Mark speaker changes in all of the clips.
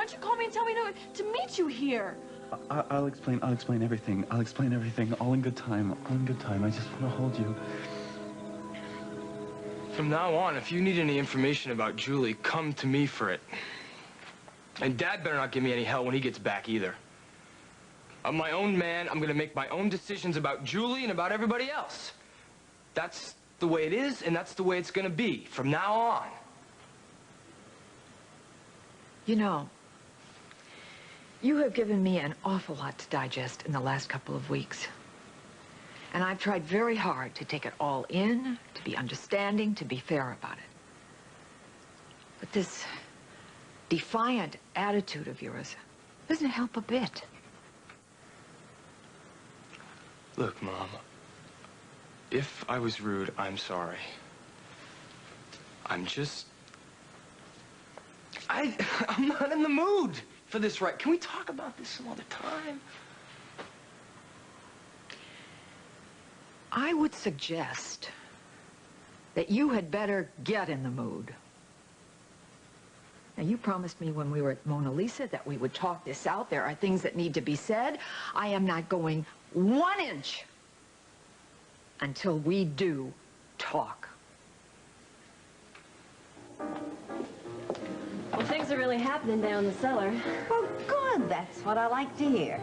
Speaker 1: don't you call me and tell me to meet you here?
Speaker 2: I'll explain everything. I'll explain everything, all in good time, all in good time. I just want to hold you.
Speaker 3: From now on, if you need any information about Julie, come to me for it. And Dad better not give me any hell when he gets back either. I'm my own man. I'm gonna make my own decisions about Julie and about everybody else. That's the way it is, and that's the way it's gonna be from now on.
Speaker 4: You know, you have given me an awful lot to digest in the last couple of weeks. And I've tried very hard to take it all in, to be understanding, to be fair about it. But this defiant attitude of yours doesn't help a bit.
Speaker 3: Look, Mom, if I was rude, I'm sorry. I'm not in the mood for this right. Can we talk about this some other time?
Speaker 4: I would suggest that you had better get in the mood. Now, you promised me when we were at Mona Lisa that we would talk this out. There are things that need to be said. I am not going 1 inch until we do talk.
Speaker 1: Well, things are really happening down in the cellar.
Speaker 5: Oh, good. That's what I like to hear.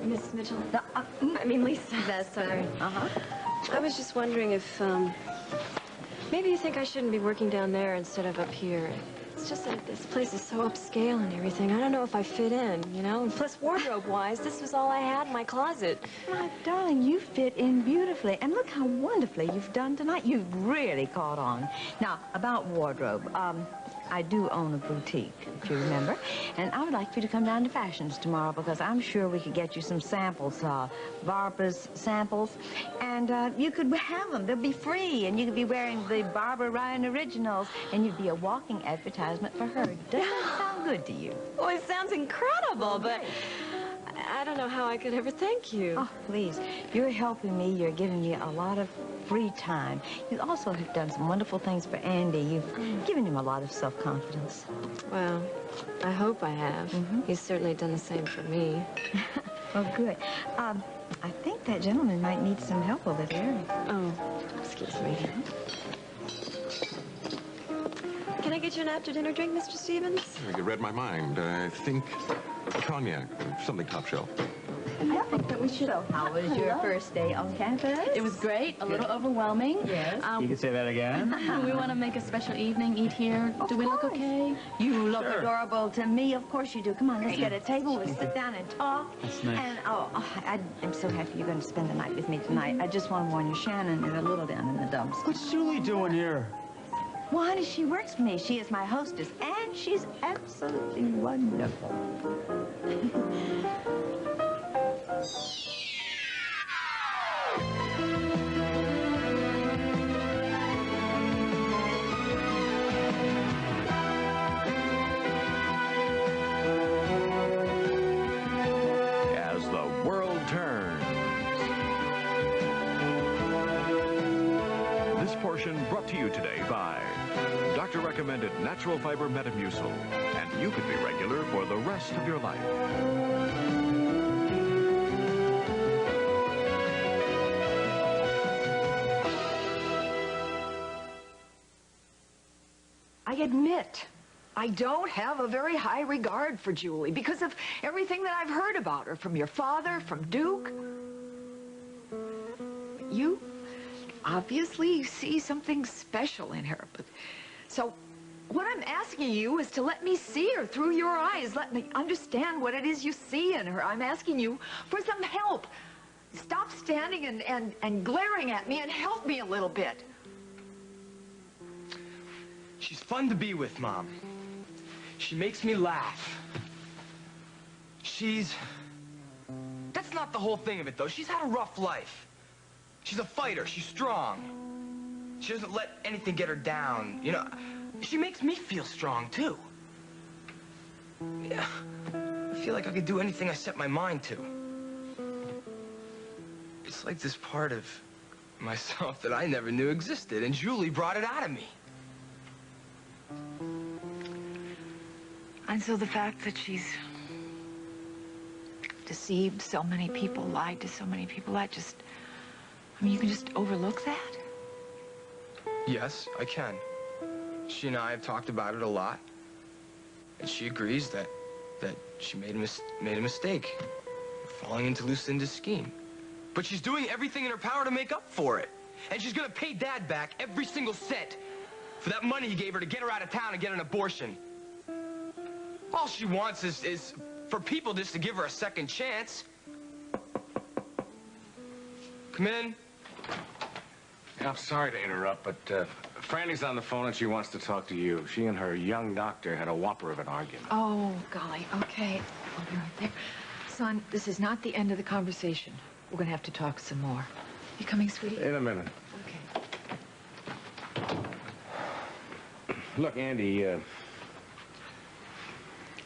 Speaker 1: Miss Mitchell? I mean, Lisa.
Speaker 5: That's sorry.
Speaker 1: I was just wondering if, maybe you think I shouldn't be working down there instead of up here. It's just that this place is so upscale and everything. I don't know if I fit in, you know? And plus, wardrobe-wise, this was all I had in my closet.
Speaker 5: My darling, you fit in beautifully. And look how wonderfully you've done tonight. You've really caught on. Now, about wardrobe, I do own a boutique, if you remember. And I would like for you to come down to Fashions tomorrow because I'm sure we could get you some samples, Barbara's samples. And you could have them. They'll be free. And you could be wearing the Barbara Ryan originals. And you'd be a walking advertisement for her. Doesn't that sound good to you?
Speaker 1: Well, it sounds incredible, but I don't know how I could ever thank you.
Speaker 5: Oh, please. You're helping me. You're giving me a lot of free time. You also have done some wonderful things for Andy. You've given him a lot of self-confidence.
Speaker 1: Well, I hope I have. He's certainly done the same for me.
Speaker 5: Oh, good. I think that gentleman might need some help over there.
Speaker 1: Oh, excuse me. Can I get you an after-dinner drink, Mr. Stevens?
Speaker 6: You read my mind. I think cognac, something top shelf.
Speaker 5: I think that we should. So, how was your first day on campus?
Speaker 7: It was great, a little overwhelming.
Speaker 5: Yes.
Speaker 2: You can say that again.
Speaker 7: We want to make a special evening, eat here. Do we look okay?
Speaker 5: You look adorable to me. Of course you do. Come on, let's get a table. We'll sit down and talk.
Speaker 2: That's nice.
Speaker 5: And, I'm so happy you're going to spend the night with me tonight. I just want to warn you, Shannon is a little down in the dumps.
Speaker 2: What's Julie doing here?
Speaker 5: Well, honey, she works for me. She is my hostess, and she's absolutely wonderful.
Speaker 8: As the world turns. This portion brought to you today by doctor-recommended natural fiber Metamucil, and you could be regular for the rest of your life.
Speaker 4: I admit, I don't have a very high regard for Julie because of everything that I've heard about her from your father, from Duke. You obviously see something special in her, but so what I'm asking you is to let me see her through your eyes. Let me understand what it is you see in her. I'm asking you for some help. Stop standing and glaring at me and help me a little bit.
Speaker 3: She's fun to be with, Mom. She makes me laugh. That's not the whole thing of it, though. She's had a rough life. She's a fighter. She's strong. She doesn't let anything get her down. You know, she makes me feel strong, too. Yeah, I feel like I could do anything I set my mind to. It's like this part of myself that I never knew existed, and Julie brought it out of me.
Speaker 4: And so the fact that she's deceived so many people, lied to so many people, I mean, you can just overlook that?
Speaker 3: Yes, I can. She and I have talked about it a lot. And she agrees that she made a mistake, falling into Lucinda's scheme. But she's doing everything in her power to make up for it. And she's gonna pay Dad back every single cent for that money he gave her to get her out of town and get an abortion. All she wants is for people just to give her a second chance. Come in.
Speaker 9: I'm sorry to interrupt, but Franny's on the phone and she wants to talk to you. She and her young doctor had a whopper of an argument.
Speaker 4: Oh, golly, okay. I'll be right there. Son, this is not the end of the conversation. We're gonna have to talk some more. You coming, sweetie?
Speaker 9: In a minute.
Speaker 4: Okay.
Speaker 9: Look, Andy,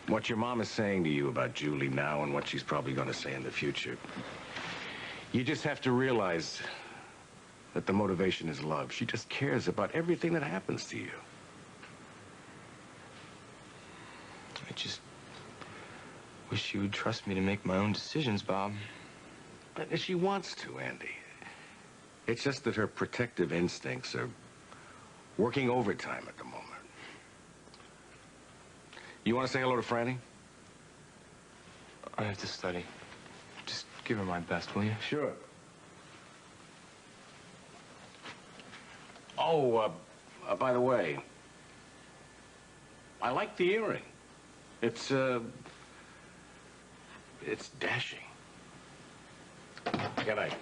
Speaker 9: what your mom is saying to you about Julie now and what she's probably going to say in the future, you just have to realize that the motivation is love. She just cares about everything that happens to you.
Speaker 3: I just wish you would trust me to make my own decisions, Bob.
Speaker 9: But she wants to, Andy. It's just that her protective instincts are working overtime at the moment. You want to say hello to Franny?
Speaker 3: I have to study. Just give her my best, will you?
Speaker 9: Sure. Oh, by the way, I like the earring. It's dashing. Good night.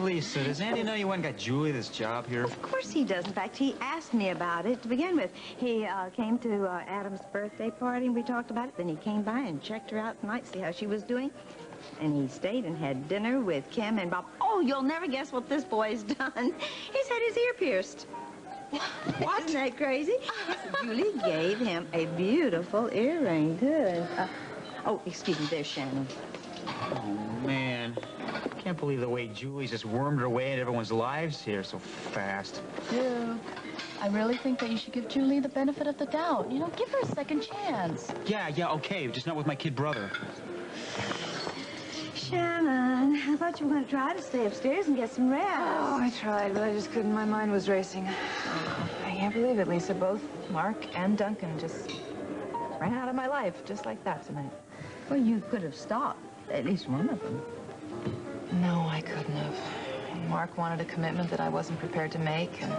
Speaker 10: Lisa, does Andy know you went and got Julie this job here?
Speaker 5: Of course he does. In fact, he asked me about it to begin with. He came to Adam's birthday party, and we talked about it. Then he came by and checked her out tonight, see how she was doing. And he stayed and had dinner with Kim and Bob. Oh, you'll never guess what this boy's done. He's had his ear pierced. What? Isn't that crazy? Julie gave him a beautiful earring. Good. Oh, excuse me. There's Shannon.
Speaker 10: Oh, man. I can't believe the way Julie's just wormed her way into everyone's lives here so fast.
Speaker 7: Yeah. I really think that you should give Julie the benefit of the doubt. You know, give her a second chance.
Speaker 10: Yeah, okay, just not with my kid brother.
Speaker 5: Shannon, I thought you were going to try to stay upstairs and get some rest.
Speaker 4: Oh, I tried, but I just couldn't. My mind was racing. I can't believe it, Lisa. Both Mark and Duncan just ran out of my life just like that tonight.
Speaker 5: Well, you could have stopped at least one of them.
Speaker 4: No, I couldn't have. Mark wanted a commitment that I wasn't prepared to make, and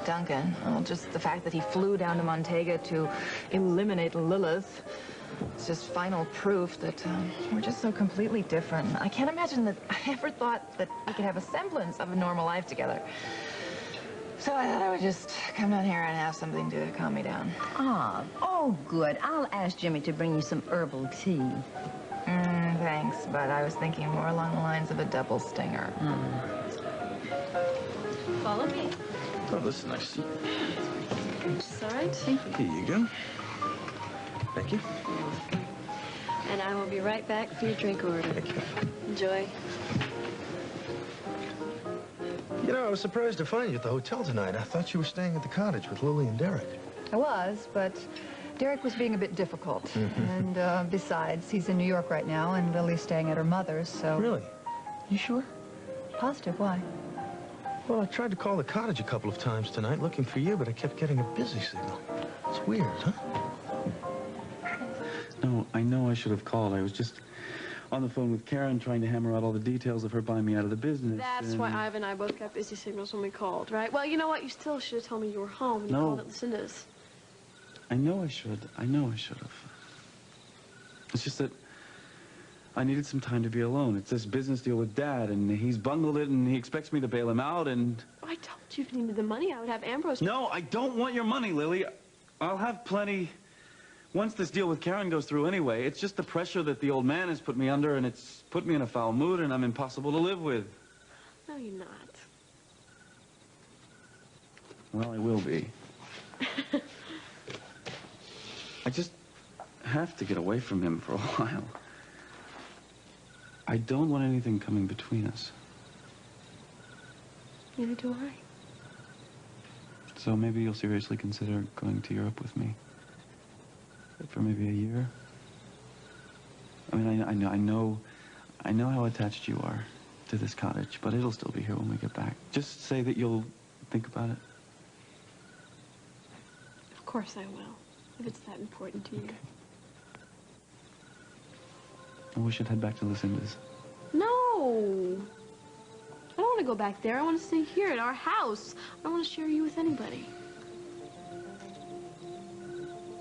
Speaker 4: Duncan, well, just the fact that he flew down to Montega to eliminate Lilith, it's just final proof that we're just so completely different. I can't imagine that I ever thought that we could have a semblance of a normal life together. So I thought I would just come down here and have something to calm me down.
Speaker 5: Ah, oh, good. I'll ask Jimmy to bring you some herbal tea.
Speaker 4: Thanks, but I was thinking more along the lines of a double stinger.
Speaker 1: Follow me.
Speaker 2: Oh, this is a nice seat.
Speaker 1: It's all right. Thank you.
Speaker 2: Here you go. Thank you.
Speaker 1: And I will be right back for your drink order.
Speaker 2: Thank you.
Speaker 1: Enjoy.
Speaker 11: You know, I was surprised to find you at the hotel tonight. I thought you were staying at the cottage with Lily and Derek.
Speaker 12: I was, but Derek was being a bit difficult. And besides, he's in New York right now, and Lily's staying at her mother's, so...
Speaker 11: Really? You sure?
Speaker 12: Positive, why?
Speaker 11: Well, I tried to call the cottage a couple of times tonight looking for you, but I kept getting a busy signal. It's weird, huh?
Speaker 2: No, I know I should have called. I was just on the phone with Karen trying to hammer out all the details of her buying me out of the business.
Speaker 1: That's why Ivan and I both got busy signals when we called, right? Well, you know what? You still should have told me you were home when you called at Lucinda's.
Speaker 2: I know I should. I know I should have. It's just that I needed some time to be alone. It's this business deal with Dad, and he's bungled it, and he expects me to bail him out, and...
Speaker 1: I told you if you needed the money, I would have Ambrose...
Speaker 2: No, I don't want your money, Lily. I'll have plenty once this deal with Karen goes through anyway. It's just the pressure that the old man has put me under, and it's put me in a foul mood, and I'm impossible to live with.
Speaker 1: No, you're not.
Speaker 2: Well, I will be. I just have to get away from him for a while. I don't want anything coming between us.
Speaker 1: Neither do I.
Speaker 2: So maybe you'll seriously consider going to Europe with me. For maybe a year. I mean, I know how attached you are to this cottage, but it'll still be here when we get back. Just say that you'll think about it.
Speaker 1: Of course I will, if it's that important to you.
Speaker 2: Okay. Well, we should head back to Lucinda's.
Speaker 1: No! I don't want to go back there. I want to stay here at our house. I don't want to share you with anybody.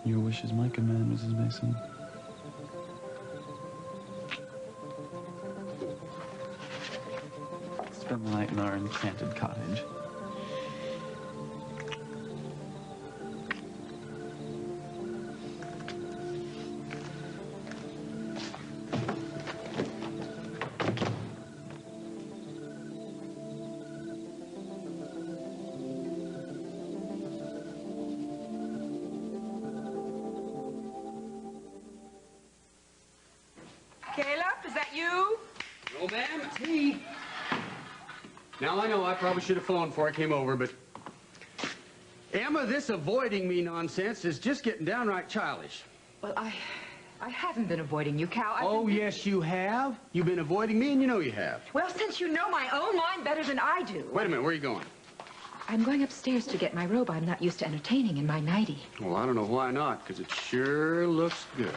Speaker 2: Your wish is my command, Mrs. Mason. Spend the night in our enchanted cottage.
Speaker 4: Caleb, is that you?
Speaker 13: No, ma'am, it's me. Now, I know I probably should have phoned before I came over, but... Emma, this avoiding me nonsense is just getting downright childish.
Speaker 4: Well, I haven't been avoiding you, Cal.
Speaker 13: Oh, yes, you have. You've been avoiding me, and you know you have.
Speaker 4: Well, since you know my own mind better than I do.
Speaker 13: Wait a minute, where are you going?
Speaker 4: I'm going upstairs to get my robe. I'm not used to entertaining in my nightie.
Speaker 13: Well, I don't know why not, because it sure looks good.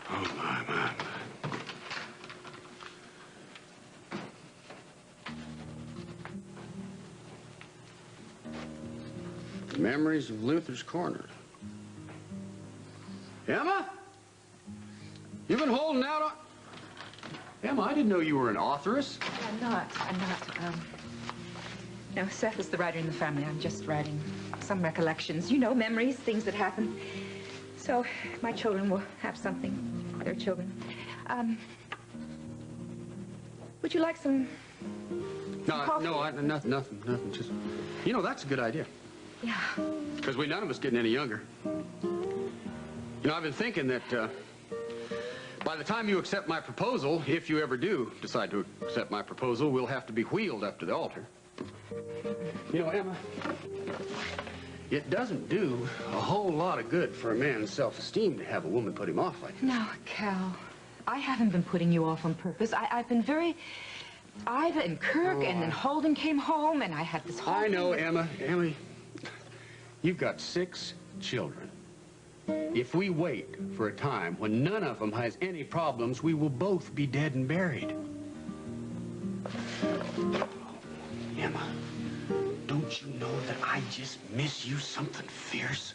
Speaker 13: Oh, my. Memories of Luther's Corner. Emma? You've been holding out on... Emma, I didn't know you were an authoress.
Speaker 4: I'm not. No, Seth is the writer in the family. I'm just writing some recollections. You know, memories, things that happen. So my children will have something. Their children. Would you like some coffee?
Speaker 13: Nothing. Just, you know, that's a good idea.
Speaker 4: Yeah.
Speaker 13: Because none of us getting any younger. You know, I've been thinking that by the time you accept my proposal, if you ever do decide to accept my proposal, we'll have to be wheeled up to the altar. You know, Emma, it doesn't do a whole lot of good for a man's self-esteem to have a woman put him off like this.
Speaker 4: No, Cal. I haven't been putting you off on purpose. I've been very... Ida and Kirk, and then Holden came home, and I had this whole...
Speaker 13: I know, Emma. You've got 6 children. If we wait for a time when none of them has any problems, we will both be dead and buried. Emma, don't you know that I just miss you something fierce?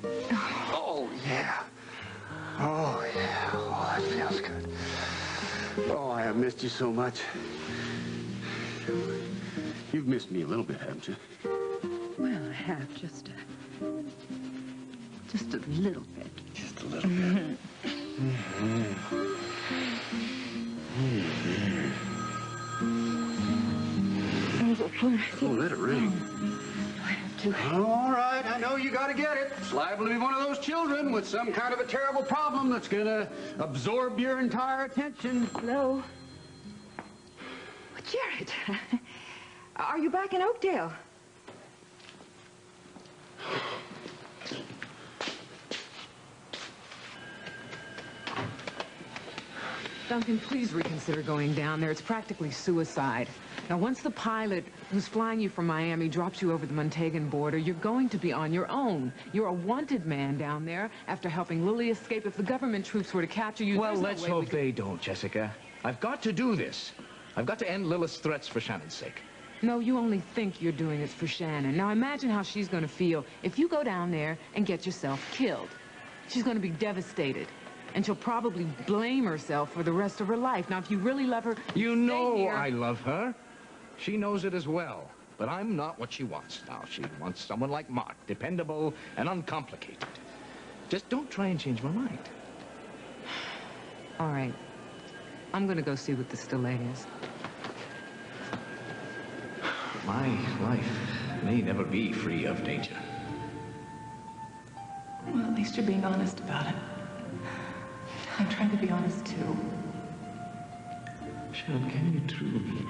Speaker 13: Oh, yeah. Oh, yeah. Oh, that feels good. Oh, I have missed you so much. You've missed me a little bit, haven't you?
Speaker 5: Well, I have, just a little bit.
Speaker 13: Just a little bit. Oh, let it rain.
Speaker 5: I have to.
Speaker 13: All right, I know you gotta get it. It's liable to be one of those children with some kind of a terrible problem that's gonna absorb your entire attention.
Speaker 4: Hello? Jared, are you back in Oakdale?
Speaker 14: Duncan, please reconsider going down there. It's practically suicide. Now, once the pilot who's flying you from Miami drops you over the Montagan border, you're going to be on your own. You're a wanted man down there after helping Lily escape. If the government troops were to capture you...
Speaker 15: Well, let's hope they don't, Jessica. I've got to do this. I've got to end Lilith's threats for Shannon's sake.
Speaker 14: No, you only think you're doing this for Shannon. Now, imagine how she's going to feel if you go down there and get yourself killed. She's going to be devastated. And she'll probably blame herself for the rest of her life. Now, if you really love her,
Speaker 15: you know I love her. She knows it as well. But I'm not what she wants now. She wants someone like Mark, dependable and uncomplicated. Just don't try and change my mind.
Speaker 14: All right. I'm going to go see what this delay is.
Speaker 15: My life may never be free of danger.
Speaker 7: Well, at least you're being honest about it. I'm trying to be honest, too.
Speaker 15: Sharon, can you truly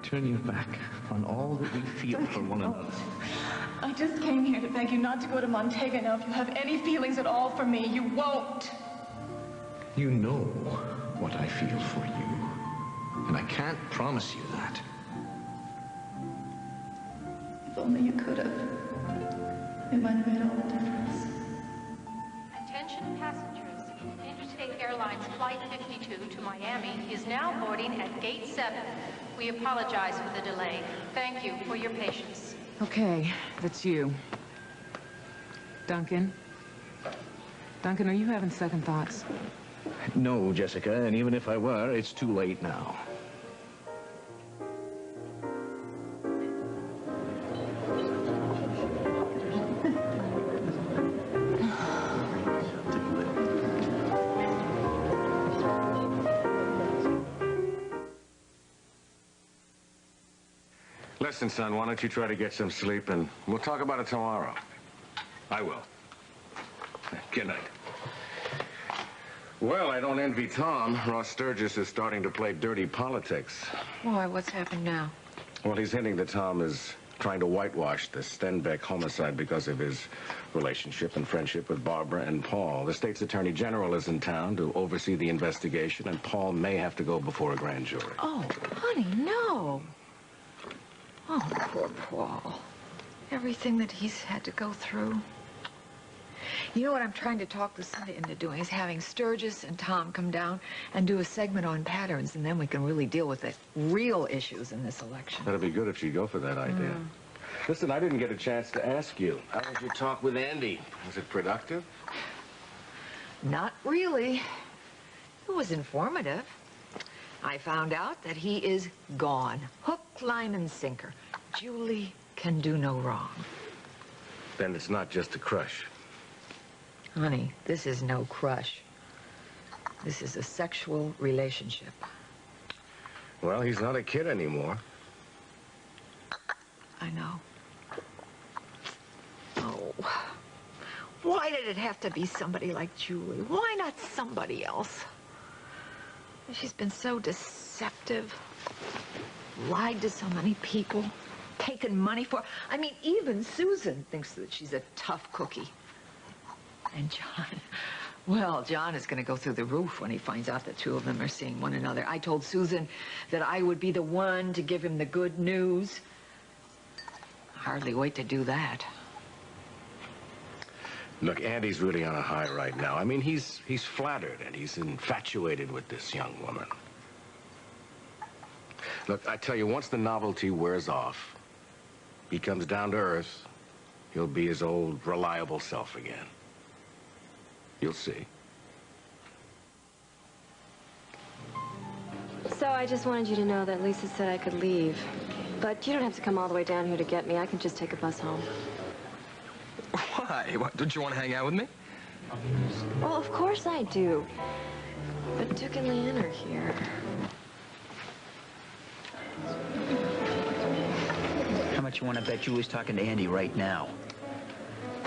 Speaker 15: turn your back on all that we feel for one another?
Speaker 7: I just came here to beg you not to go to Montega now. If you have any feelings at all for me, you won't.
Speaker 15: You know what I feel for you, and I can't promise you that.
Speaker 7: If only you could have. It might have made all the difference.
Speaker 16: Attention passengers. Interstate Airlines Flight 52 to Miami is now boarding at Gate 7. We apologize for the delay. Thank you for your patience.
Speaker 14: Okay, that's you. Duncan? Duncan, are you having second thoughts?
Speaker 15: No, Jessica, and even if I were, it's too late now.
Speaker 9: Listen, son, why don't you try to get some sleep, and we'll talk about it tomorrow. I will. Good night. Well, I don't envy Tom. Ross Sturgis is starting to play dirty politics.
Speaker 4: Why, what's happened now?
Speaker 9: Well, he's hinting that Tom is trying to whitewash the Stenbeck homicide because of his relationship and friendship with Barbara and Paul. The state's attorney general is in town to oversee the investigation, and Paul may have to go before a grand jury.
Speaker 4: Oh, honey, no. Oh, poor Paul. Everything that he's had to go through. You know what I'm trying to talk Lucinda into doing is having Sturgis and Tom come down and do a segment on patterns, and then we can really deal with the real issues in this election.
Speaker 9: That'd be good if she'd go for that idea. Listen, I didn't get a chance to ask you. How was your talk with Andy? Was it productive?
Speaker 4: Not really. It was informative. I found out that he is gone. Hook, line, and sinker. Julie can do no wrong.
Speaker 9: Then it's not just a crush.
Speaker 4: Honey, this is no crush. This is a sexual relationship.
Speaker 9: Well, he's not a kid anymore.
Speaker 4: I know. Oh. Why did it have to be somebody like Julie? Why not somebody else? She's been so deceptive, lied to so many people, taken money for... I mean, even Susan thinks that she's a tough cookie. And John, well, John is going to go through the roof when he finds out the two of them are seeing one another. I told Susan that I would be the one to give him the good news. I hardly wait to do that.
Speaker 9: Look, Andy's really on a high right now. I mean, he's flattered and he's infatuated with this young woman. Look, I tell you, once the novelty wears off, he comes down to earth, he'll be his old, reliable self again. You'll see.
Speaker 1: So I just wanted you to know that Lisa said I could leave. But you don't have to come all the way down here to get me. I can just take a bus home.
Speaker 3: Why? What, don't you want to hang out with me?
Speaker 1: Well, of course I do. But Duke and Leanne are here.
Speaker 10: How much you want to bet Julie's talking to Andy right now?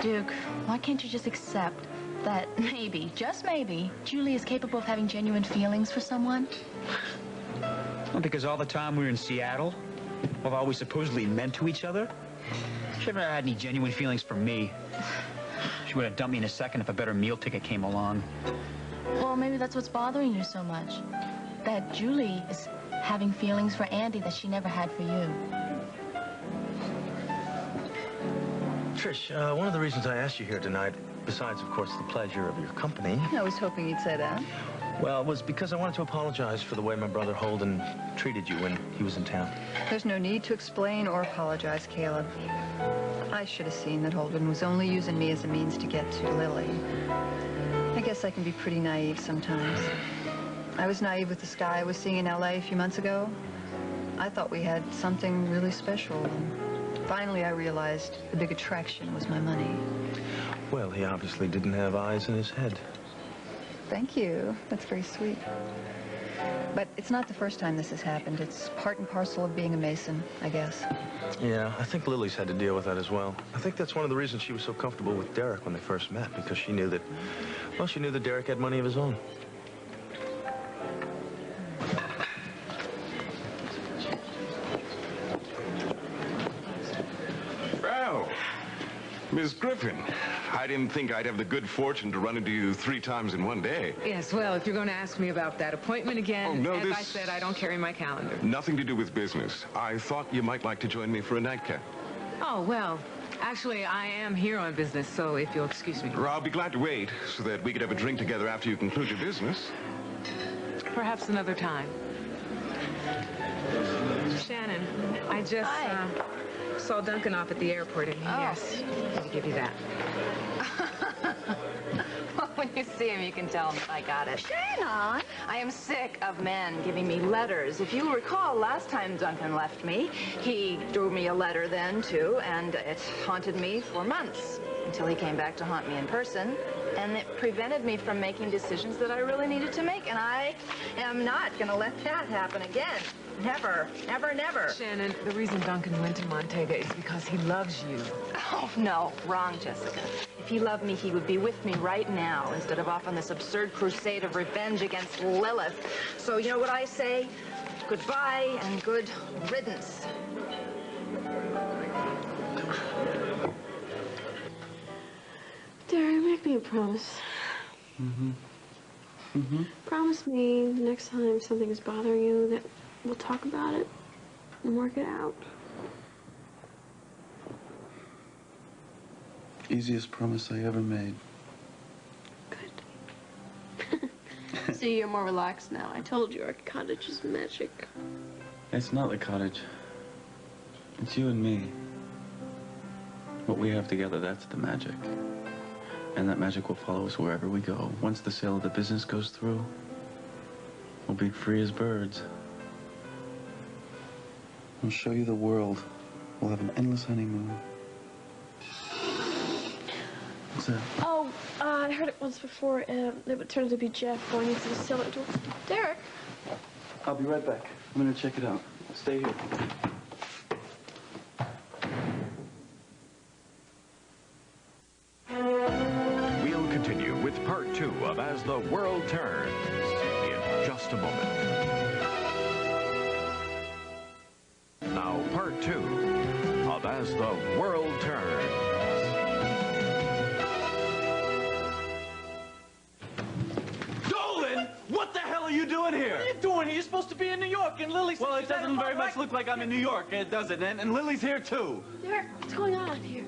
Speaker 7: Duke, why can't you just accept that maybe, just maybe, Julie is capable of having genuine feelings for someone?
Speaker 10: Well, because all the time we were in Seattle, we've always supposedly meant to each other. She never had any genuine feelings for me. She would have dumped me in a second if a better meal ticket came along.
Speaker 7: Well, maybe that's what's bothering you so much. That Julie is having feelings for Andy that she never had for you.
Speaker 11: Trish, one of the reasons I asked you here tonight, besides, of course, the pleasure of your company...
Speaker 12: I was hoping you'd say that.
Speaker 11: Well, was because I wanted to apologize for the way my brother Holden treated you when he was in town.
Speaker 12: There's no need to explain or apologize, Caleb. I should have seen that Holden was only using me as a means to get to Lily. I guess I can be pretty naive sometimes. I was naive with this guy I was seeing in L.A. a few months ago. I thought we had something really special, and finally I realized the big attraction was my money.
Speaker 11: Well, he obviously didn't have eyes in his head.
Speaker 12: Thank you. That's very sweet. But it's not the first time this has happened. It's part and parcel of being a Mason, I guess.
Speaker 11: Yeah, I think Lily's had to deal with that as well. I think that's one of the reasons she was so comfortable with Derek when they first met, because she knew that, well, she knew that Derek had money of his own.
Speaker 6: Miss Griffin, I didn't think I'd have the good fortune to run into you 3 times in one day.
Speaker 14: Yes, well, if you're going to ask me about that appointment again,
Speaker 6: Oh, no,
Speaker 14: as I said, I don't carry my calendar.
Speaker 6: Nothing to do with business. I thought you might like to join me for a nightcap.
Speaker 14: Oh, well, actually, I am here on business, so if you'll excuse me.
Speaker 6: I'll be glad to wait so that we could have a drink together after you conclude your business.
Speaker 14: Perhaps another time. Shannon, I just saw Duncan off at the airport, and he asked me to give you that.
Speaker 4: Well, when you see him, you can tell him I got it.
Speaker 5: Shannon!
Speaker 4: I am sick of men giving me letters. If you recall, last time Duncan left me, he drew me a letter then, too, and it haunted me for months until he came back to haunt me in person. And it prevented me from making decisions that I really needed to make. And I am not going to let that happen again. Never, never, never.
Speaker 14: Shannon, the reason Duncan went to Montega is because he loves you.
Speaker 4: Oh, no. Wrong, Jessica. If he loved me, he would be with me right now instead of off on this absurd crusade of revenge against Lilith. So, you know what I say? Goodbye and good riddance.
Speaker 1: Derek, make me a promise. Promise me the next time something is bothering you that we'll talk about it and work it out.
Speaker 2: Easiest promise I ever made.
Speaker 1: See, you're more relaxed now. I told you our cottage is magic.
Speaker 2: It's not the cottage. It's you and me. What we have together, that's the magic. And that magic will follow us wherever we go. Once the sale of the business goes through, we'll be free as birds. We'll show you the world. We'll have an endless honeymoon. What's that?
Speaker 1: Oh, I heard it once before. It would turn out to be Jeff going into the cellar door. Derek!
Speaker 2: I'll be right back. I'm gonna check it out. Stay here.
Speaker 8: We'll continue with part 2 of As the World Turns in just a moment. Now, part 2 of As the World Turns.
Speaker 2: Dolan! What the hell are you doing here?
Speaker 10: What are you doing here? You're supposed to be in New York, and Lily's...
Speaker 2: Well, it doesn't very much look like I'm in New York, does it? And Lily's here, too.
Speaker 1: Derek, what's going on here?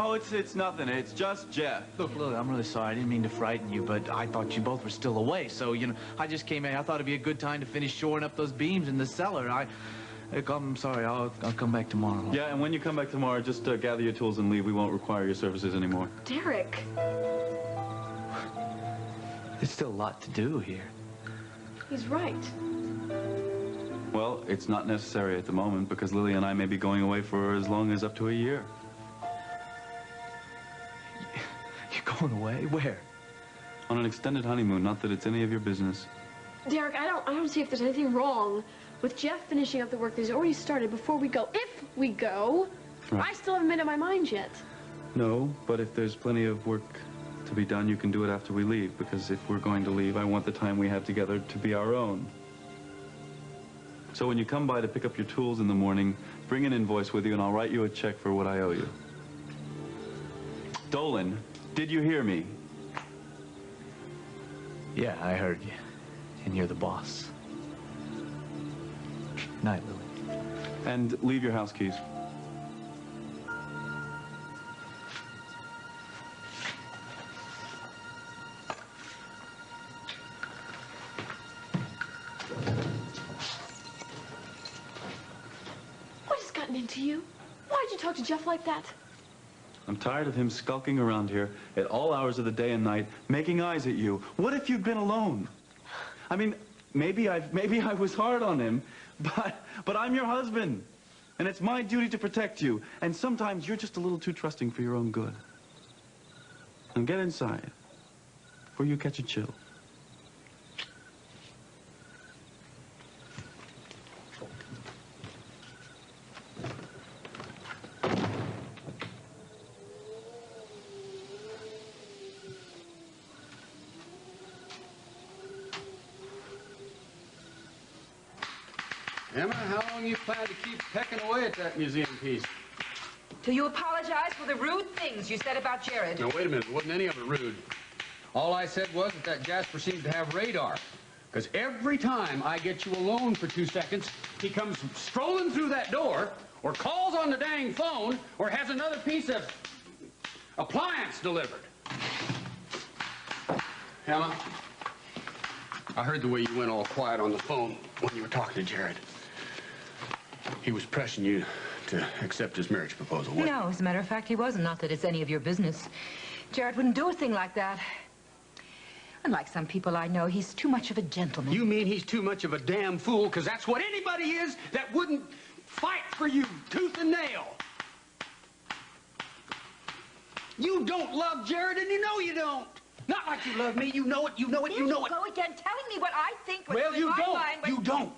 Speaker 2: Oh, it's nothing. It's just Jeff.
Speaker 10: Look, Lily, I'm really sorry. I didn't mean to frighten you, but I thought you both were still away. So, you know, I just came in. I thought it'd be a good time to finish shoring up those beams in the cellar. I'm sorry. I'll come back tomorrow.
Speaker 2: Yeah, and when you come back tomorrow, just gather your tools and leave. We won't require your services anymore.
Speaker 1: Derek!
Speaker 10: There's still a lot to do here.
Speaker 1: He's right.
Speaker 2: Well, it's not necessary at the moment because Lily and I may be going away for as long as up to a year.
Speaker 10: You're going away? Where?
Speaker 2: On an extended honeymoon. Not that it's any of your business.
Speaker 1: Derek, I don't see if there's anything wrong with Jeff finishing up the work that he's already started before we go. If we go,
Speaker 2: Right.
Speaker 1: I still haven't made up my mind yet.
Speaker 2: No, but if there's plenty of work to be done, you can do it after we leave. Because if we're going to leave, I want the time we have together to be our own. So when you come by to pick up your tools in the morning, bring an invoice with you and I'll write you a check for what I owe you. Dolan, did you hear me?
Speaker 10: Yeah, I heard you. And you're the boss. Night, Lily.
Speaker 2: And leave your house keys.
Speaker 1: What has gotten into you? Why'd you talk to Jeff like that?
Speaker 2: I'm tired of him skulking around here at all hours of the day and night, making eyes at you. What if you'd been alone? I mean, maybe I was hard on him, but I'm your husband, and it's my duty to protect you. And sometimes you're just a little too trusting for your own good. Now get inside before you catch a chill.
Speaker 13: Emma, how long you plan to keep pecking away at that museum piece?
Speaker 4: till you apologize for the rude things you said about Jared.
Speaker 13: Now, wait a minute. Wasn't any of it rude. All I said was that Jasper seemed to have radar. Because every time I get you alone for 2 seconds, he comes strolling through that door, or calls on the dang phone, or has another piece of appliance delivered. Emma, I heard the way you went all quiet on the phone when you were talking to Jared. He was pressing you to accept his marriage proposal, wasn't
Speaker 4: No, as a matter of fact, he wasn't. Not that it's any of your business. Jared wouldn't do a thing like that. Unlike some people I know, he's too much of a gentleman.
Speaker 13: You mean he's too much of a damn fool? Because that's what anybody is that wouldn't fight for you tooth and nail. You don't love Jared, and you know you don't. Not like you love me. You know it, you know it, you know it.
Speaker 4: Go again, telling me what I think was
Speaker 13: Well,
Speaker 4: in
Speaker 13: you
Speaker 4: my
Speaker 13: don't.
Speaker 4: mind, but...
Speaker 13: You don't.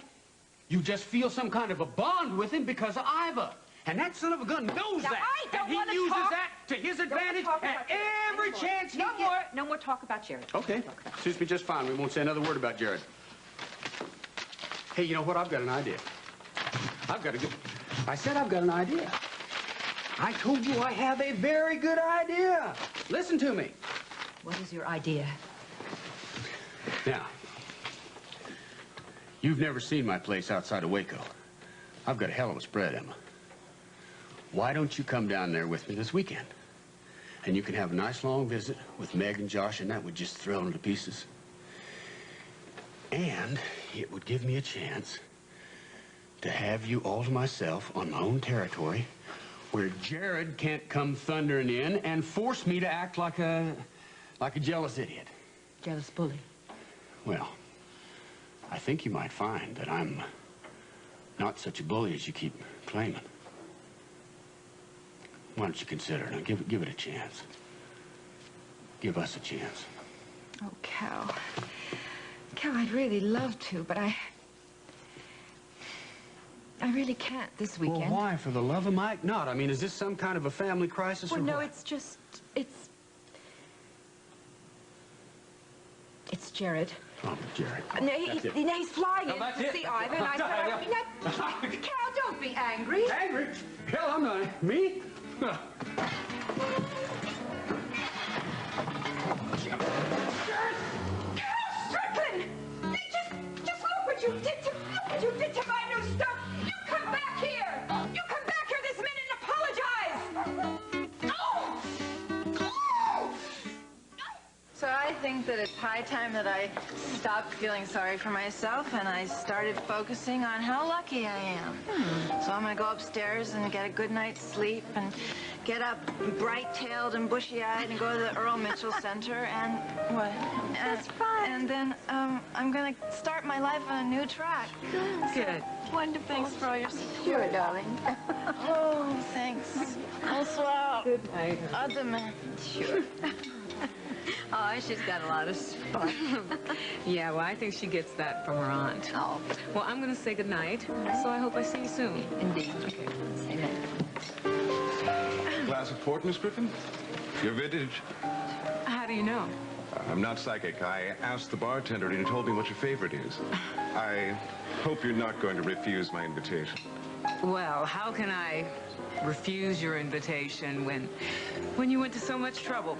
Speaker 13: You just feel some kind of a bond with him because of Iva. And that son of a gun knows
Speaker 4: Now,
Speaker 13: that.
Speaker 4: I don't
Speaker 13: and he
Speaker 4: wanna
Speaker 13: uses
Speaker 4: talk.
Speaker 13: that to his advantage at every chance he
Speaker 4: No
Speaker 13: gets.
Speaker 4: more, no more talk about Jared.
Speaker 13: Okay. Suits me just fine. We won't say another word about Jared. Hey, you know what? I've got an idea. I said I've got an idea. I told you I have a very good idea. Listen to me.
Speaker 4: What is your idea?
Speaker 13: Now, you've never seen my place outside of Waco. I've got a hell of a spread, Emma. Why don't you come down there with me this weekend? And you can have a nice long visit with Meg and Josh, and that would just thrill them to pieces. And it would give me a chance to have you all to myself on my own territory where Jared can't come thundering in and force me to act like a jealous idiot.
Speaker 4: Jealous bully.
Speaker 13: Well, I think you might find that I'm not such a bully as you keep claiming. Why don't you consider it? Now, give it a chance. Give us a chance.
Speaker 4: Oh, Cal. Cal, I'd really love to, but I really can't this weekend.
Speaker 13: Well, why, for the love of Mike, not? I mean, is this some kind of a family crisis
Speaker 4: Well,
Speaker 13: or
Speaker 4: no,
Speaker 13: what?
Speaker 4: it's just, it's Jared.
Speaker 13: Oh, Jared.
Speaker 4: No,
Speaker 13: That's it.
Speaker 4: he's flying
Speaker 13: No,
Speaker 4: in
Speaker 13: that's
Speaker 4: to
Speaker 13: it.
Speaker 4: see Ivan, and I said I would be not... Cal, don't be angry.
Speaker 13: Angry? Hell, I'm not. Me? Huh.
Speaker 4: Strickland! Just look what you did to my new stuff! You come back here! You come back here this minute and apologize! Oh! Oh!
Speaker 12: So I think that it's high time that I stopped feeling sorry for myself and I started focusing on how lucky I am. So I'm gonna go upstairs and get a good night's sleep and get up bright-tailed and bushy-eyed and go to the Earl Mitchell Center and what? That's fine. And then I'm gonna start my life on a new track.
Speaker 4: Good.
Speaker 12: Wonderful. Thanks for all your support. Sure, darling. Oh, thanks. Bonsoir.
Speaker 14: Good night.
Speaker 12: Other man.
Speaker 4: Sure. Oh, she's got a lot of spunk.
Speaker 14: Yeah, well, I think she gets that from her aunt.
Speaker 12: Oh.
Speaker 14: Well, I'm going to say goodnight, so I hope I see you soon.
Speaker 12: Indeed.
Speaker 14: Okay.
Speaker 12: Say that.
Speaker 6: Glass of port, Miss Griffin? Your vintage.
Speaker 14: How do you know?
Speaker 6: I'm not psychic. I asked the bartender and he told me what your favorite is. I hope you're not going to refuse my invitation.
Speaker 14: Well, how can I refuse your invitation when you went to so much trouble?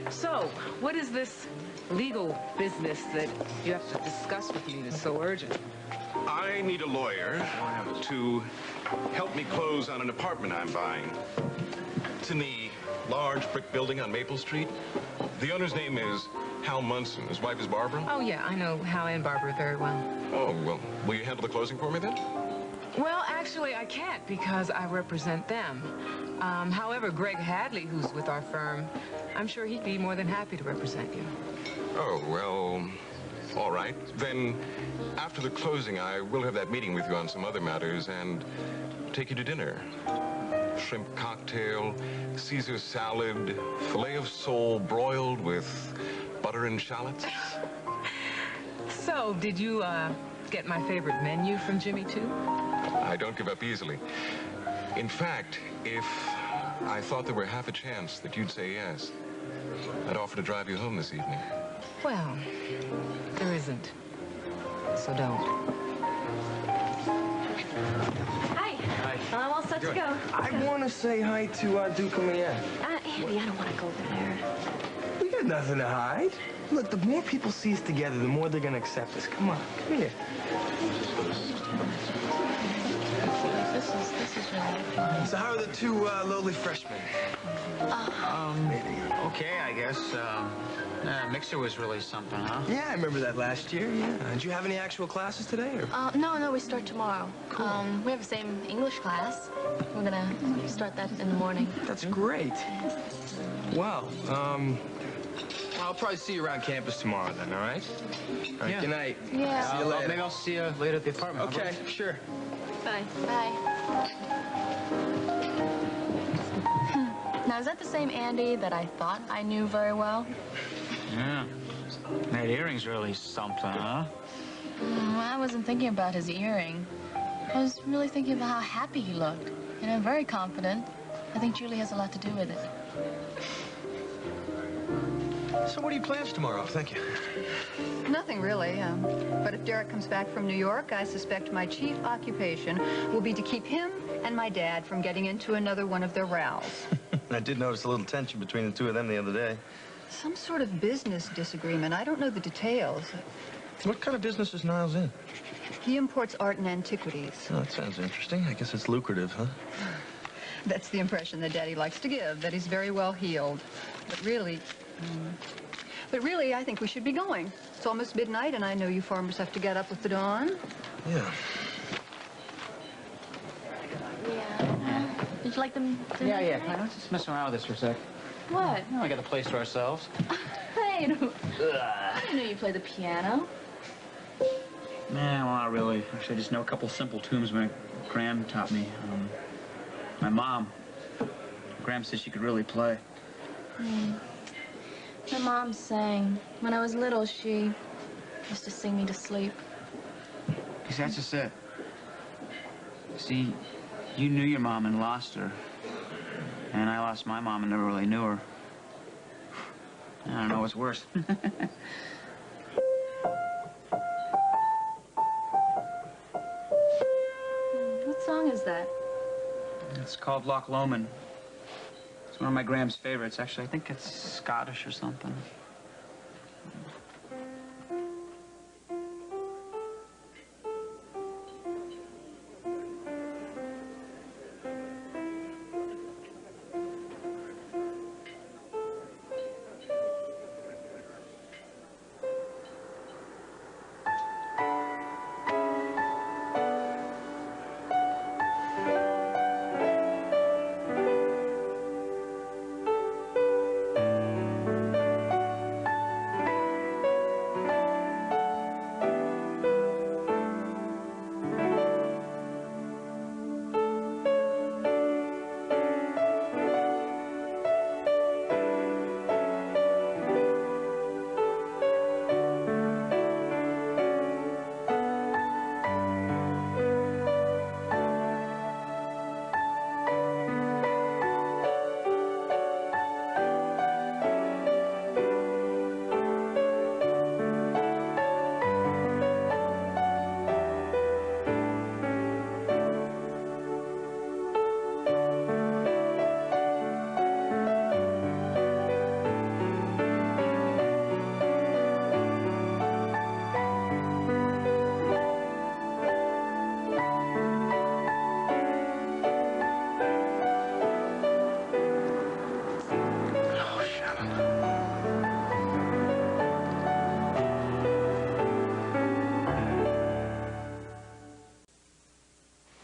Speaker 14: So, what is this legal business that you have to discuss with me that's so urgent?
Speaker 6: I need a lawyer to help me close on an apartment I'm buying. It's in the large brick building on Maple Street. The owner's name is Hal Munson. His wife is Barbara.
Speaker 14: Oh, yeah, I know Hal and Barbara very well.
Speaker 6: Oh, well, will you handle the closing for me then?
Speaker 14: Well, actually, I can't because I represent them. However, Greg Hadley, who's with our firm, I'm sure he'd be more than happy to represent you.
Speaker 6: Oh, well, all right. Then, after the closing, I will have that meeting with you on some other matters and take you to dinner. Shrimp cocktail, Caesar salad, filet of sole broiled with butter and shallots.
Speaker 14: So, did you, get my favorite menu from Jimmy, too?
Speaker 6: I don't give up easily. In fact, if I thought there were half a chance that you'd say yes, I'd offer to drive you home this evening.
Speaker 14: Well, there isn't. So don't.
Speaker 1: Hi. I'm all Let's go.
Speaker 17: I want to say hi to Duke and Leanne.
Speaker 1: Andy, I don't want to go over there.
Speaker 17: We got nothing to hide. Look, the more people see us together, the more they're going to accept us. Come on, come here.
Speaker 7: This is really fun.
Speaker 17: So how are the two lowly freshmen?
Speaker 10: Okay, I guess. Mixer was really something, huh?
Speaker 17: Yeah, I remember that last year, yeah. Did you have any actual classes today, or?
Speaker 7: No, we start tomorrow. Cool. We have the same English class. We're gonna start that in the morning.
Speaker 17: That's great. Wow. I'll probably see you around campus tomorrow then, all right? All right,
Speaker 10: Yeah.
Speaker 17: Good night.
Speaker 7: Yeah.
Speaker 17: See you later.
Speaker 10: Maybe I'll see you later at the apartment.
Speaker 17: Okay, sure.
Speaker 1: Bye.
Speaker 7: Bye. Now, is that the same Andy that I thought I knew very well?
Speaker 10: Yeah. That earring's really something, huh?
Speaker 7: I wasn't thinking about his earring. I was really thinking about how happy he looked. And I'm very confident. I think Julie has a lot to do with it.
Speaker 11: So what are your plans tomorrow? Thank you.
Speaker 12: Nothing really. But if Derek comes back from New York, I suspect my chief occupation will be to keep him and my dad from getting into another one of their rows.
Speaker 11: I did notice a little tension between the two of them the other day.
Speaker 12: Some sort of business disagreement. I don't know the details.
Speaker 11: What kind of business is Niles in?
Speaker 12: He imports art and antiquities.
Speaker 11: Oh, that sounds interesting. I guess it's lucrative, huh?
Speaker 12: That's the impression that Daddy likes to give, that he's very well heeled. But really, I think we should be going. It's almost midnight, and I know you farmers have to get up with the dawn.
Speaker 11: Yeah.
Speaker 7: Did you like them?
Speaker 10: Yeah. Let's just mess around with this for a sec.
Speaker 7: What?
Speaker 10: We got the place to ourselves.
Speaker 7: Hey, I didn't know you played the piano.
Speaker 10: Nah, well, not really. Actually, I just know a couple simple tunes my Gram taught me. My mom. Gram said she could really play.
Speaker 7: My mom sang. When I was little, she used to sing me to sleep.
Speaker 10: Because that's just it. See, you knew your mom and lost her. And I lost my mom and never really knew her. I don't know what's worse.
Speaker 7: What song is that?
Speaker 10: It's called Loch Lomond. It's one of my Graham's favorites. Actually, I think it's Scottish or something.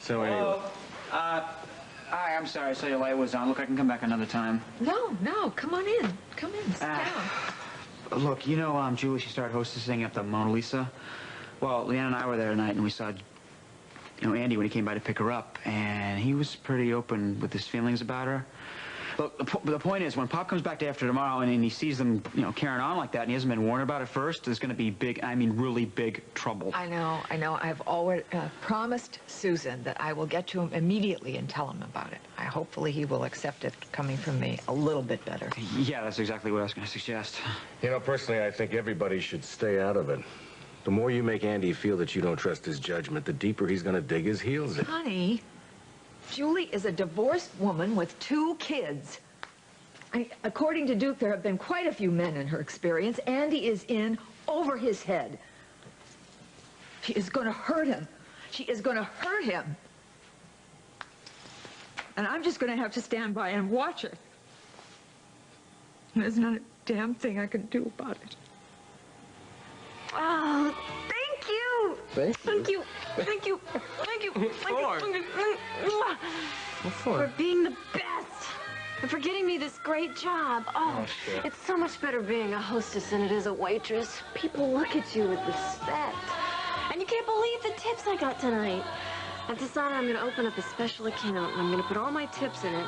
Speaker 17: So anyway.
Speaker 10: Hi, I'm sorry. I saw your light was on. Look, I can come back another time.
Speaker 4: No, come on in. Come in, sit down.
Speaker 10: Look, you know, Julie, she started hostessing at the Mona Lisa. Well, Leanne and I were there tonight, and we saw, Andy when he came by to pick her up, and he was pretty open with his feelings about her. Look, the point is, when Pop comes back to after tomorrow and he sees them, carrying on like that, and he hasn't been warned about it first, there's going to be big, I mean really big trouble.
Speaker 4: I know. I've already promised Susan that I will get to him immediately and tell him about it. Hopefully he will accept it coming from me a little bit better.
Speaker 10: Yeah, that's exactly what I was going to suggest.
Speaker 9: Personally, I think everybody should stay out of it. The more you make Andy feel that you don't trust his judgment, the deeper he's going to dig his heels in.
Speaker 4: Honey, Julie is a divorced woman with 2 kids. According to Duke, there have been quite a few men in her experience. Andy is in over his head. She is going to hurt him. She is going to hurt him. And I'm just going to have to stand by and watch it. There's not a damn thing I can do about it. Oh, thank you. Thank you. Thank you. Thank you. Thank you.
Speaker 1: What for being the best. And for getting me this great job. Oh,
Speaker 3: shit.
Speaker 1: It's so much better being a hostess than it is a waitress. People look at you with respect. And you can't believe the tips I got tonight. I've decided I'm going to open up a special account, and I'm going to put all my tips in it.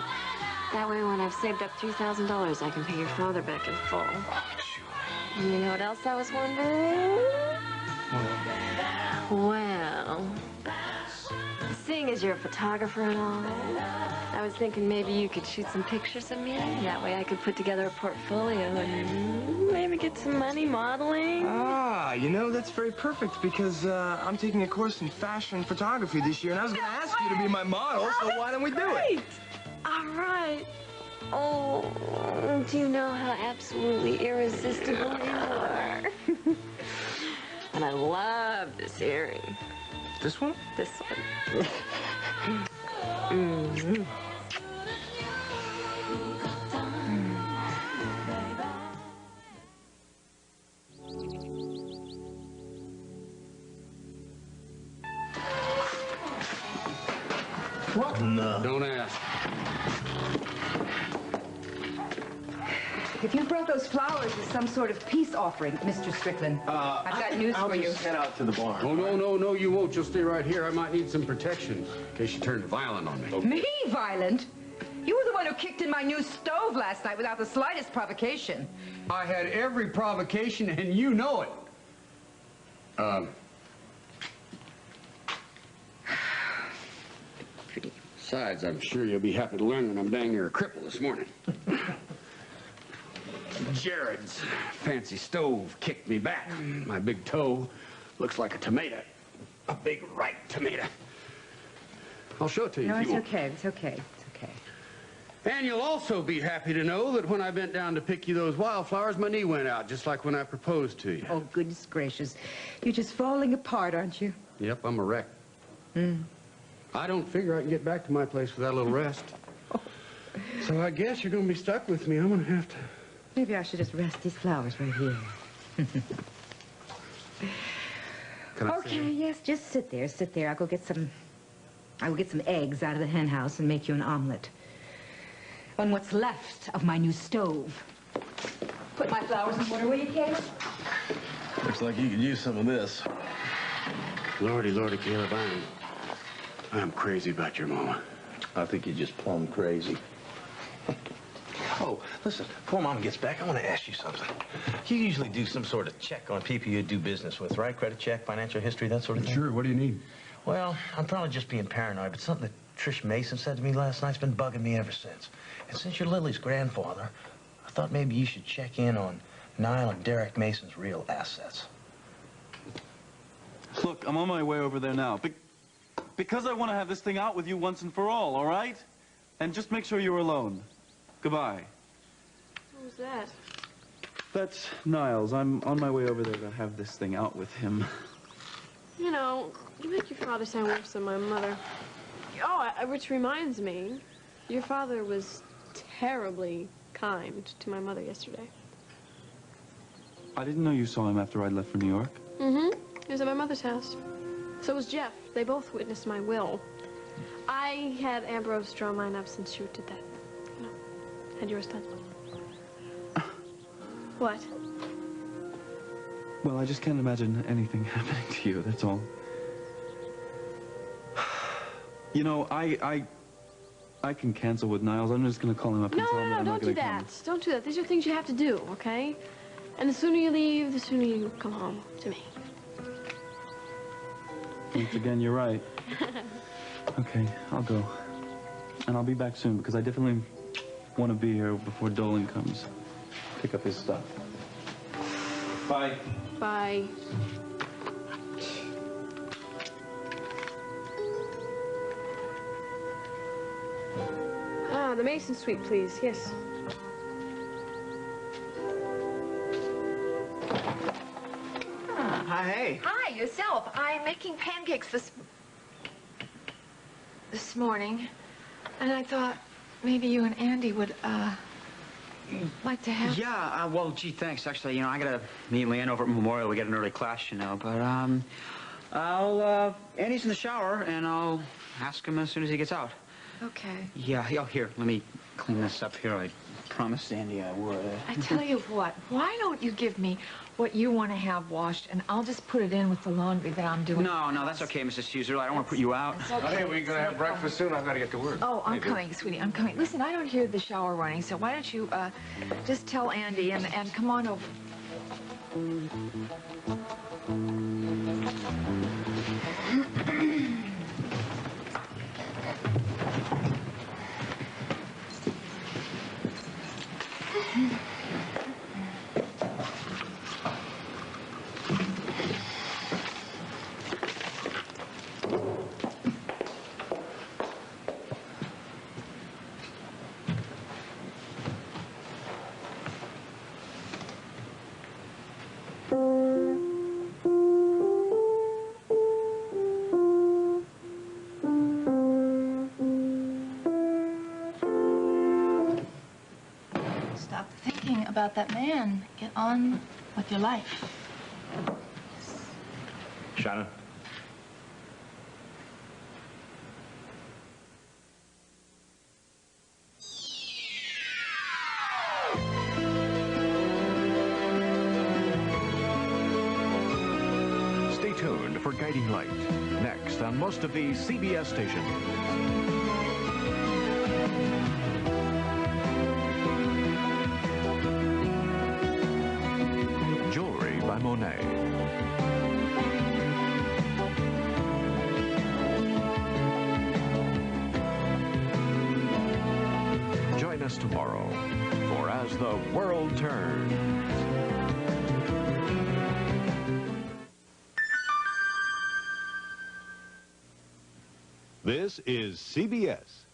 Speaker 1: That way, when I've saved up $3,000, I can pay your father back in full.
Speaker 3: Oh, Julie.
Speaker 1: And you know what else I was wondering? Well, seeing as you're a photographer and all, I was thinking maybe you could shoot some pictures of me. That way I could put together a portfolio and maybe get some money modeling.
Speaker 17: Ah, you know, that's very perfect because I'm taking a course in fashion photography this year, and I was going to ask you to be my model, so why don't we do it?
Speaker 1: All right. Oh, do you know how absolutely irresistible you are? And I love this earring.
Speaker 17: This one?
Speaker 1: This one. Mm-hmm.
Speaker 13: What? No. Don't ask.
Speaker 5: If you brought those flowers as some sort of peace offering, Mr. Strickland, I've got news for you.
Speaker 13: I'll just head out to the barn. Oh, no, you won't. You'll stay right here. I might need some protection in case you turn violent on me. Okay.
Speaker 5: Me violent? You were the one who kicked in my new stove last night without the slightest provocation.
Speaker 13: I had every provocation, and you know it. Besides, I'm sure you'll be happy to learn that I'm dang near a cripple this morning. Jared's fancy stove kicked me back. My big toe looks like a tomato. A big ripe tomato. I'll show it to you if you want.
Speaker 5: Okay. It's okay.
Speaker 13: And you'll also be happy to know that when I bent down to pick you those wildflowers, my knee went out, just like when I proposed to you.
Speaker 5: Oh, goodness gracious. You're just falling apart, aren't you?
Speaker 13: Yep, I'm a wreck. I don't figure I can get back to my place without a little rest. So I guess you're going to be stuck with me. I'm going to have to...
Speaker 5: Maybe I should just rest these flowers right here. Okay, yes, just sit there. I'll go get some eggs out of the hen house and make you an omelet. On what's left of my new stove. Put my flowers in water, will you, Kate?
Speaker 11: Looks like you could use some of this.
Speaker 13: Lordy, Caleb, I'm crazy about your mama.
Speaker 11: I think you're just plumb crazy. Oh, listen, before Mom gets back, I want to ask you something. You usually do some sort of check on people you do business with, right? Credit check, financial history, that sort of thing?
Speaker 13: Sure, what do you need?
Speaker 11: Well, I'm probably just being paranoid, but something that Trish Mason said to me last night's been bugging me ever since. And since you're Lily's grandfather, I thought maybe you should check in on Niall and Derek Mason's real assets.
Speaker 2: Look, I'm on my way over there now. Because I want to have this thing out with you once and for all right? And just make sure you're alone. Goodbye.
Speaker 1: Who's that?
Speaker 2: That's Niles. I'm on my way over there to have this thing out with him.
Speaker 18: You know, you make your father sound worse than my mother. Oh, which reminds me, your father was terribly kind to my mother yesterday.
Speaker 2: I didn't know you saw him after I'd left for New York.
Speaker 18: Mm-hmm. He was at my mother's house. So was Jeff. They both witnessed my will. I had Ambrose draw mine up since you did that. You know, had yours done. What?
Speaker 2: Well, I just can't imagine anything happening to you, that's all. You know, I can cancel with Niles. I'm just going to call him up and tell him that I'm not going to come.
Speaker 18: No, don't do that. Don't do that. These are things you have to do, okay? And the sooner you leave, the sooner you come home to me.
Speaker 2: Once again, you're right. Okay, I'll go. And I'll be back soon, because I definitely want to be here before Dolan comes. Pick up his stuff. Bye.
Speaker 18: Bye. the Mason suite, please. Yes.
Speaker 10: Hi, hey.
Speaker 4: Hi, yourself. I'm making pancakes this morning, and I thought maybe you and Andy would, like to have...
Speaker 10: Yeah, well, gee, thanks. Actually, you know, I gotta meet Leanne over at Memorial. We got an early class, you know, but, Andy's in the shower, and I'll ask him as soon as he gets out.
Speaker 4: Okay.
Speaker 10: Yeah, here, let me clean this up here. I promised Andy I would.
Speaker 4: I tell you what, why don't you give me what you want to have washed, and I'll just put it in with the laundry that I'm doing.
Speaker 10: No, that's okay, Mrs. Caesar. I don't want to put you out.
Speaker 4: Okay.
Speaker 9: Hey, we gonna have breakfast soon? I've got to get to work.
Speaker 4: Oh, I'm coming, sweetie. I'm coming. Listen, I don't hear the shower running, so why don't you, just tell Andy and come on over.
Speaker 7: Stop thinking about that man. Get on with your life.
Speaker 8: Shannon? Stay tuned for Guiding Light, next on most of these CBS stations. Jewelry by Monet. Join us tomorrow for As the World Turns.
Speaker 19: This is CBS.